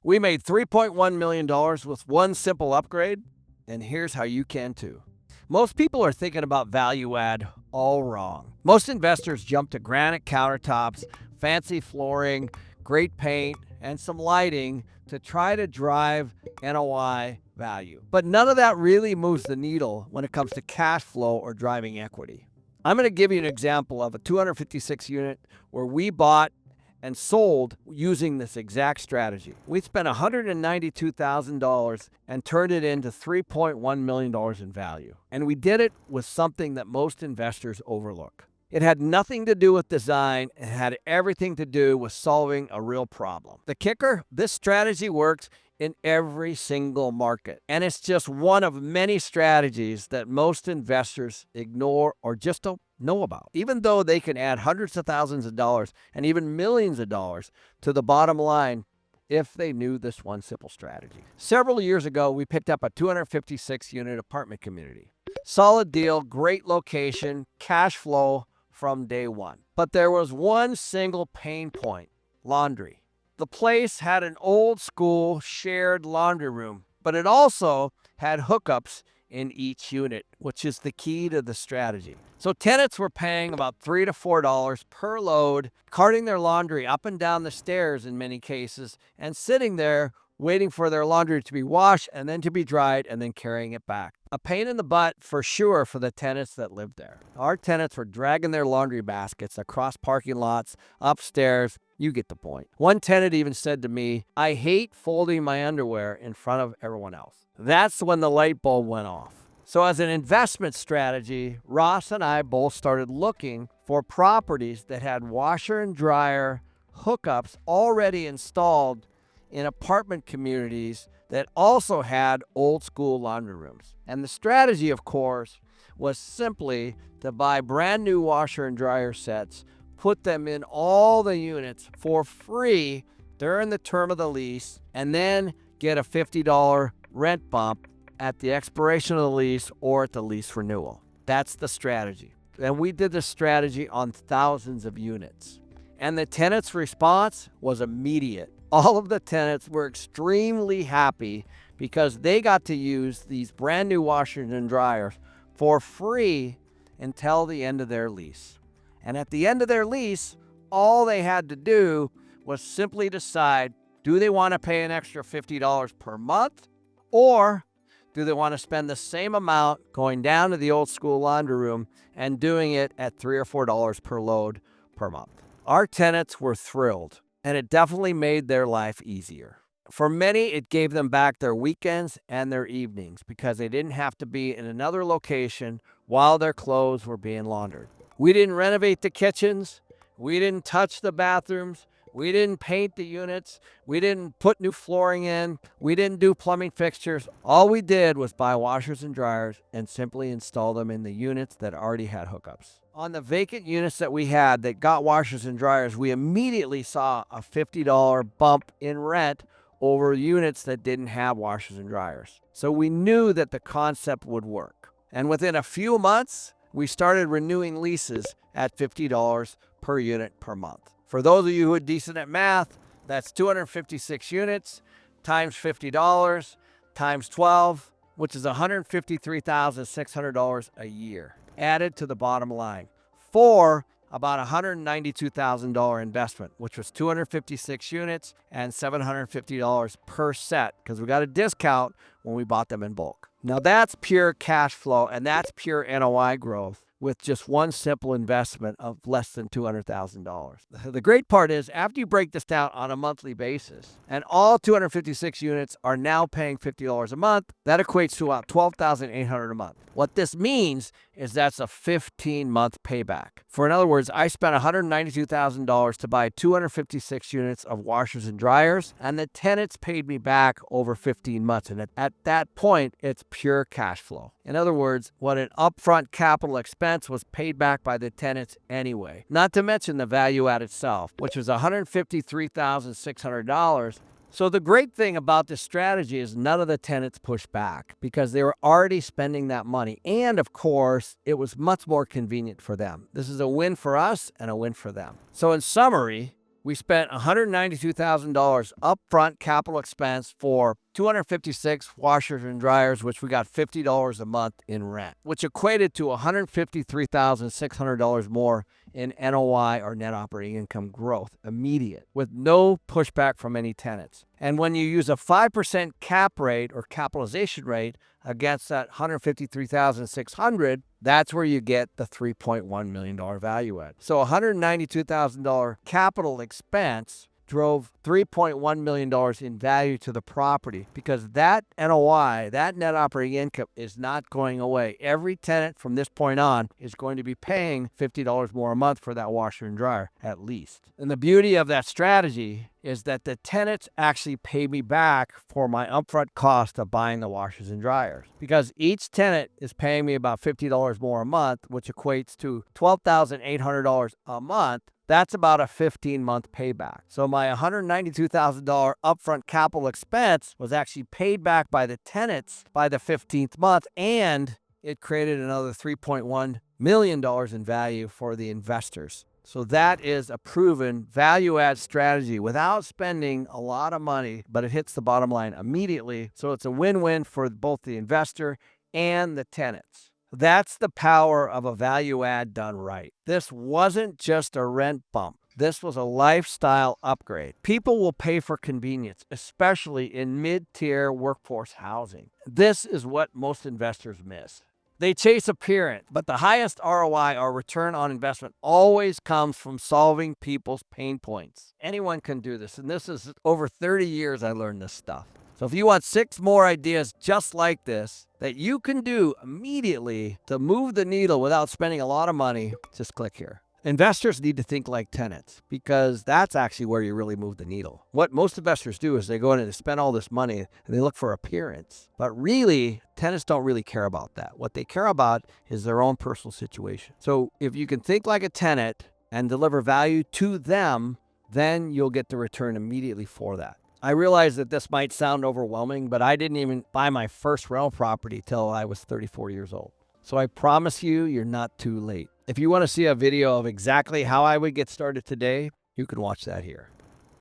We made $3.1 million with one simple upgrade, and here's how you can too. Most people are thinking about value add all wrong. Most investors jump to granite countertops, fancy flooring, great paint, and some lighting to try to drive NOI value. But none of that really moves the needle when it comes to cash flow or driving equity. I'm going to give you an example of a 256 unit where we bought and sold using this exact strategy. We spent $192,000 and turned it into $3.1 million in value. And we did it with something that most investors overlook. It had nothing to do with design. It had everything to do with solving a real problem. The kicker, this strategy works in every single market. And it's just one of many strategies that most investors ignore or just don't know about, even though they can add hundreds of thousands of dollars and even millions of dollars to the bottom line if they knew this one simple strategy. Several years ago, we picked up a 256 unit apartment community. Solid deal, great location, cash flow from day one. But there was one single pain point: laundry. The place had an old school shared laundry room, but it also had hookups in each unit, which is the key to the strategy. So tenants were paying about $3 to $4 per load, carting their laundry up and down the stairs in many cases, and sitting there waiting for their laundry to be washed and then to be dried and then carrying it back. A pain in the butt for sure for the tenants that lived there. Our tenants were dragging their laundry baskets across parking lots, upstairs. You get the point. One tenant even said to me, "I hate folding my underwear in front of everyone else." That's when the light bulb went off. So as an investment strategy, Ross and I both started looking for properties that had washer and dryer hookups already installed in apartment communities that also had old school laundry rooms. And the strategy, of course, was simply to buy brand new washer and dryer sets, put them in all the units for free during the term of the lease, and then get a $50 rent bump at the expiration of the lease or at the lease renewal. That's the strategy. And we did this strategy on thousands of units. And the tenants' response was immediate. All of the tenants were extremely happy because they got to use these brand new washers and dryers for free until the end of their lease. And at the end of their lease, all they had to do was simply decide, do they want to pay an extra $50 per month, or do they want to spend the same amount going down to the old school laundry room and doing it at $3 or $4 per load per month? Our tenants were thrilled, and it definitely made their life easier. For many, it gave them back their weekends and their evenings because they didn't have to be in another location while their clothes were being laundered. We didn't renovate the kitchens. We didn't touch the bathrooms. We didn't paint the units. We didn't put new flooring in. We didn't do plumbing fixtures. All we did was buy washers and dryers and simply install them in the units that already had hookups. On the vacant units that we had that got washers and dryers, we immediately saw a $50 bump in rent over units that didn't have washers and dryers. So we knew that the concept would work. And within a few months, we started renewing leases at $50 per unit per month. For those of you who are decent at math, that's 256 units times $50 times 12, which is $153,600 a year added to the bottom line for about $192,000 investment, which was 256 units and $750 per set because we got a discount when we bought them in bulk. Now that's pure cash flow and that's pure NOI growth with just one simple investment of less than $200,000. The great part is after you break this down on a monthly basis, and all 256 units are now paying $50 a month, that equates to about $12,800 a month. What this means is that's a 15-month payback. For in other words, I spent $192,000 to buy 256 units of washers and dryers, and the tenants paid me back over 15 months. And at that point, it's pure cash flow. In other words, what an upfront capital expense was paid back by the tenants anyway. Not to mention the value add itself, which was $153,600. So the great thing about this strategy is none of the tenants pushed back because they were already spending that money. And of course, it was much more convenient for them. This is a win for us and a win for them. So in summary, We spent $192,000 upfront capital expense for 256 washers and dryers, which we got $50 a month in rent, which equated to $153,600 more in NOI or net operating income growth, immediate, with no pushback from any tenants. And when you use a 5% cap rate or capitalization rate against that $153,600, that's where you get the $3.1 million value add. So $192,000 capital expense drove $3.1 million in value to the property, because that NOI, that net operating income, is not going away. Every tenant from this point on is going to be paying $50 more a month for that washer and dryer, at least. And the beauty of that strategy is that the tenants actually pay me back for my upfront cost of buying the washers and dryers, because each tenant is paying me about $50 more a month, which equates to $12,800 a month. That's about a 15-month payback. So my $192,000 upfront capital expense was actually paid back by the tenants by the 15th month, and it created another $3.1 million in value for the investors. So that is a proven value-add strategy without spending a lot of money, but it hits the bottom line immediately. So it's a win-win for both the investor and the tenants. That's the power of a value add done right. This wasn't just a rent bump. This was a lifestyle upgrade. People will pay for convenience, especially in mid-tier workforce housing. This is what most investors miss. They chase appearance, but the highest ROI, or return on investment, always comes from solving people's pain points. Anyone can do this, and this is over 30 years I learned this stuff. So if you want 6 more ideas just like this that you can do immediately to move the needle without spending a lot of money, just click here. Investors need to think like tenants, because that's actually where you really move the needle. What most investors do is they go in and they spend all this money and they look for appearance. But really, tenants don't really care about that. What they care about is their own personal situation. So if you can think like a tenant and deliver value to them, then you'll get the return immediately for that. I realize that this might sound overwhelming, but I didn't even buy my first rental property till I was 34 years old. So I promise you, you're not too late. If you want to see a video of exactly how I would get started today, you can watch that here.